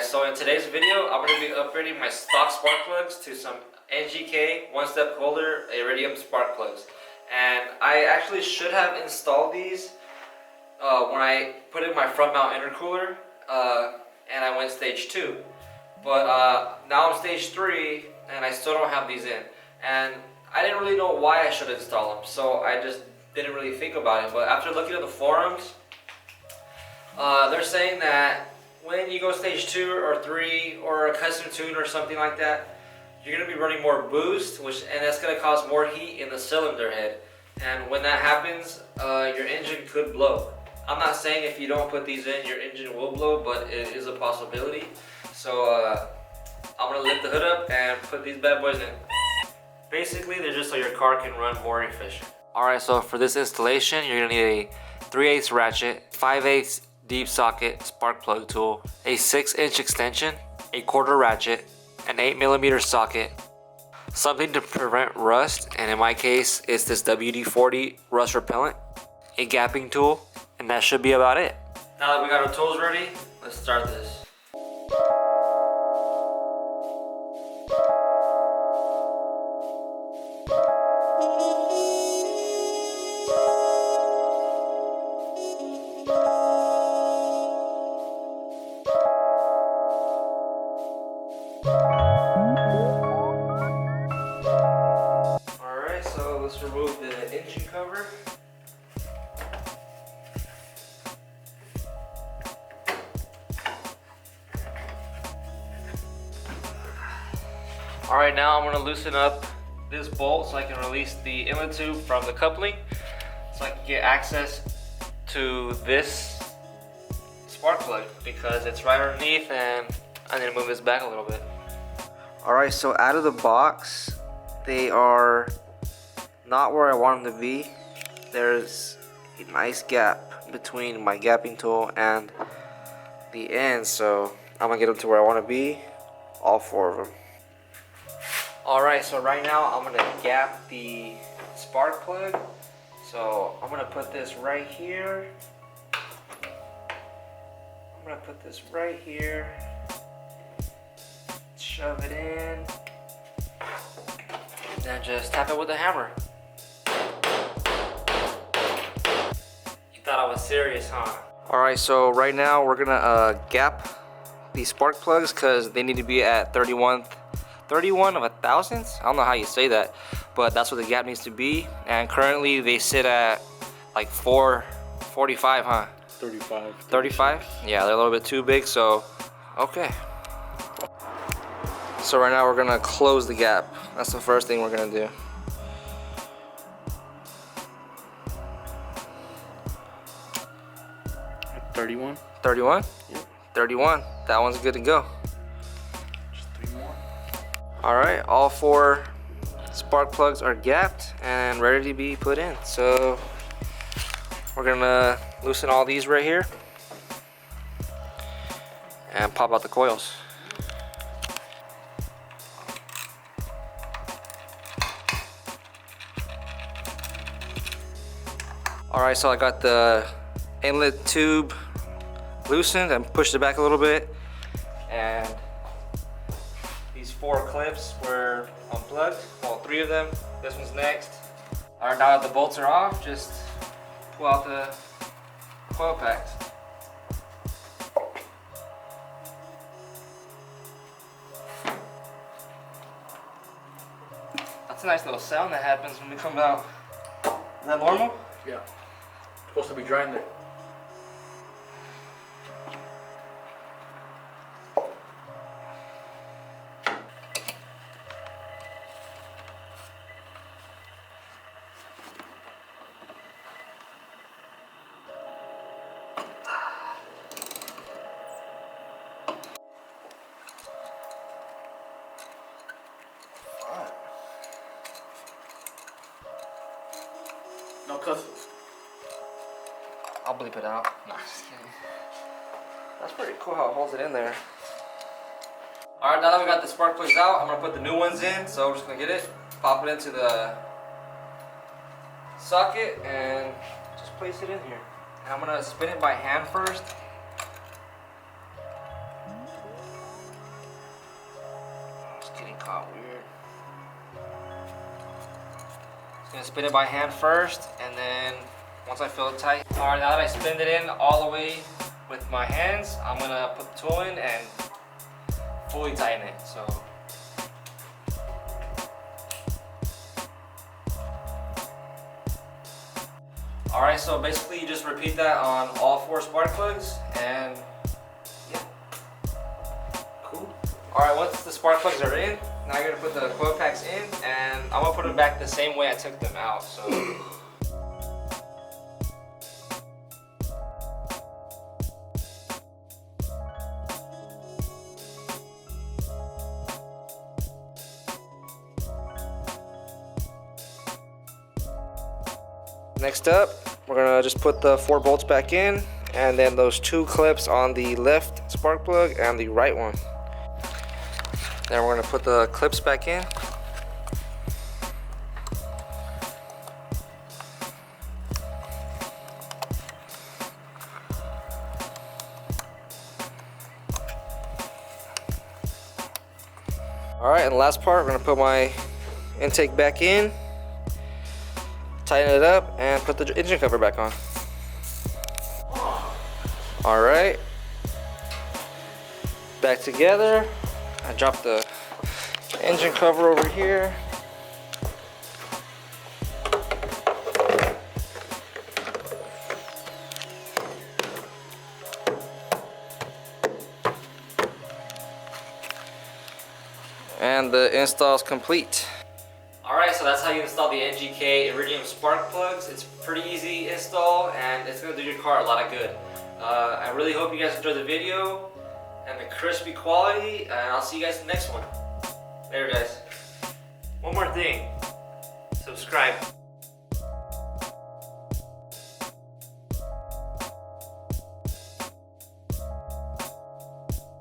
guys, so in today's video I'm going to be upgrading my stock spark plugs to some NGK one step colder iridium spark plugs. And I actually should have installed these when I put in my front mount intercooler and I went stage 2. But now I'm stage 3 and I still don't have these in. And I didn't really know why I should install them, so I just didn't really think about it. But after looking at the forums, they're saying that when you go stage 2 or 3 or a custom tune or something like that, you're going to be running more boost, and that's going to cause more heat in the cylinder head. And when that happens, your engine could blow. I'm not saying if you don't put these in, your engine will blow, but it is a possibility. So I'm going to lift the hood up and put these bad boys in. Basically, they're just so your car can run more efficient. Alright, so for this installation, you're going to need a 3/8 ratchet, 5/8 deep socket spark plug tool, a 6-inch extension, a 1/4 ratchet, an 8mm socket, something to prevent rust, and in my case it's this WD-40 rust repellent, a gapping tool, and that should be about it. Now that we got our tools ready, let's start this. Alright, so let's remove the engine cover. Alright, now I'm going to loosen up this bolt so I can release the inlet tube from the coupling, so I can get access to this spark plug because it's right underneath and I need to move this back a little bit. Alright, so out of the box, they are not where I want them to be. There's a nice gap between my gapping tool and the end, so I'm gonna get them to where I want to be, all 4 of them. Alright, so right now I'm gonna gap the spark plug. So I'm gonna put this right here. I'm gonna put this right here. Shove it in. And then just tap it with a hammer. You thought I was serious, huh? Alright, so right now we're gonna gap these spark plugs because they need to be at 31 of a thousandth. I don't know how you say that, but that's what the gap needs to be. And currently they sit at like 445, huh? 35. 35? Yeah, they're a little bit too big, so okay. So right now we're gonna close the gap. That's the first thing we're gonna do. At 31? 31? Yep. 31. That one's good to go. Just 3 more. Alright, all 4 spark plugs are gapped and ready to be put in. So we're gonna loosen all these right here and pop out the coils. Alright, so I got the inlet tube loosened and pushed it back a little bit, and these 4 clips were unplugged, well 3 of them, this one's next. Alright, now that the bolts are off, just pull out the coil packs. That's a nice little sound that happens when we come out. Is that normal? Yeah. Supposed to be dry in there. No cussing. I'll bleep it out. No, just kidding. That's pretty cool how it holds it in there. Alright, now that we got the spark plugs out, I'm going to put the new ones in. So we're just going to get it, pop it into the socket, and just place it in here. And I'm going to spin it by hand first. spin it by hand first, and then once I feel it tight. All right, now that I spinned it in all the way with my hands, I'm gonna put the tool in and fully tighten it. So. All right, so basically you just repeat that on all 4 spark plugs, and yeah, cool. All right, once the spark plugs are in, now you're gonna put the coil packs in, and I'm gonna put them back the same way I took them out. So. Next up, we're gonna just put the 4 bolts back in, and then those 2 clips on the left spark plug and the right one. Then we're gonna put the clips back in. All right, and the last part, we're gonna put my intake back in, tighten it up, and put the engine cover back on. All right, back together. I dropped the engine cover over here. And the install is complete. Alright, so that's how you install the NGK Iridium spark plugs. It's pretty easy install, and it's going to do your car a lot of good. I really hope you guys enjoyed the video and the crispy quality, and I'll see you guys in the next one. Later, guys. One more thing. Subscribe.